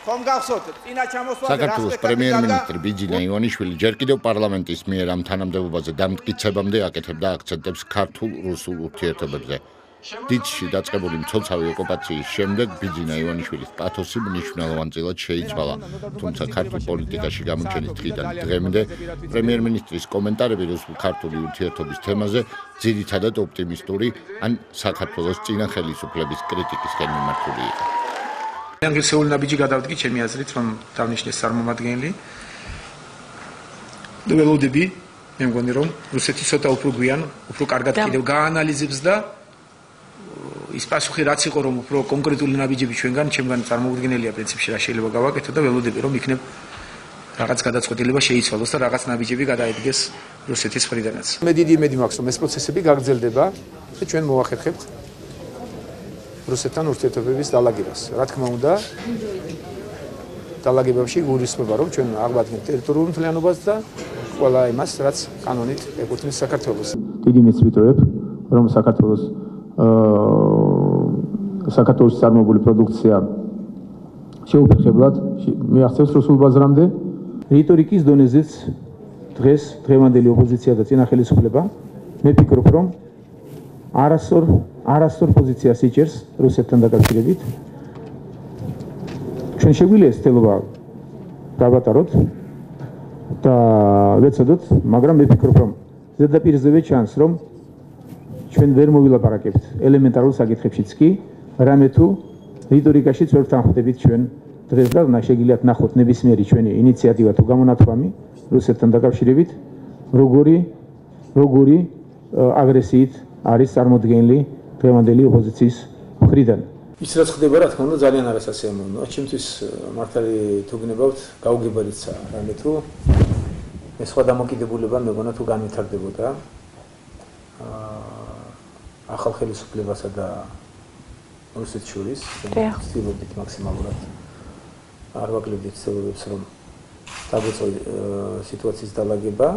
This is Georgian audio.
საქართველოს პრემიერ-მინისტრი ბიძინა ივანიშვილი ჯერ კიდევ პარლამენტის მიერ ამ თანამდებობაზე დამტკიცებამდე აკეთებდა აქცენტებს ქართულ-რუსულ ურთიერთობებზე. დიდში დაწყებული მცოცავი ოკუპაციის შემდეგ ბიძინა ივანიშვილის პათოსი მნიშვნელოვანწილად შეიცვალა, თუმცა ქართულ პოლიტიკაში გამოჩენის დღიდან დღემდე პრემიერ-მინისტრის კომენტარები რუსულ-ქართული ურთიერთობის თემაზე ძირითადად ოპტიმისტური ან საქართველოს წინა ხელისუფლების კრიტიკისკენ მიმართული იყო. Ანგლისეული ნაბიჯი გადავდგი ჩემი აზრით, რომ დავნიშნეს წარმომადგენელი. ველოდები, მე მგონი რომ რუსეთი ცოტა უფრო გვიან, უფრო კარგად კიდევ გაანალიზებს და ის პასუხი რაც იყო რომ უფრო კონკრეტული ნაბიჯები ჩვენგან წარმოუდგენელია პრინციპში რა შეიძლება გავაკეთო და ველოდები რომ იქნებ რაღაც გადაწყვეტილება შეიცვალოს და რაღაც ნაბიჯები გადაედგეს რუსეთის მხრიდანაც. მე დიდი იმედი მაქვს რომ ეს პროცესები გაგრძელდება და ჩვენ მოახერხებთ რუსეთთან ურთიერთობების დალაგებას. რა თქმა უნდა, დალაგებებში გულისხმობა რომ ჩვენ აღვადგინებთ ტერიტორიულ მთლიანობას და ყველა იმას, რაც კანონით ეკუთვნის საქართველოს. დიდი მისვიტოებ, რომ საქართველოს წარმოებული პროდუქცია შეუფერხებლად მიაღწევს რუსულ ბაზრამდე. რიტორიკის დონეზეც დღევანდელი ოპოზიცია და წინა ხელისუფლება მე ვფიქრობ, რომ არასწორ პოზიციას იჭერს რუსეთთან დაკავშირებით. ჩვენ შეგვიძლია ეს ცდელობა დავატაროთ და ვეცადოთ, მაგრამ მე ვფიქრობ, რომ ზედაპირზევე ჩანს, რომ ჩვენ ვერ მოვილაპარაკებთ ელემენტარულ საკითხებშიც კი, რამე თუ რიტორიკაშიც ვერ ვთანხმდებით ჩვენ დღეს და შეგიძლიათ ნახოთ ნებისმიერი ჩვენი ინიციატივა თუ გამონათქვამი რუსეთთან დაკავშირებით, როგორი აგრესიით არის წარმოდგენილი დღევანდელი ოპოზიციის მხრიდან. ის რაც ხდება, რა თქმა უნდა, ძალიან არასასიამოვნოა. ჩემთვის მართალი თუ გნებავთ, გაუგებარიცა რამე თუ ეს სხვა დამოკიდებულება მეგონა თუ განვითარდებოდა ახალ ხელისუფლებასა და რუსეთს შორის, ვცდილობდით მაქსიმალურად არ ვაკლებდით ცდილობებს, რომ დაგვეწო სიტუაციის დალაგება.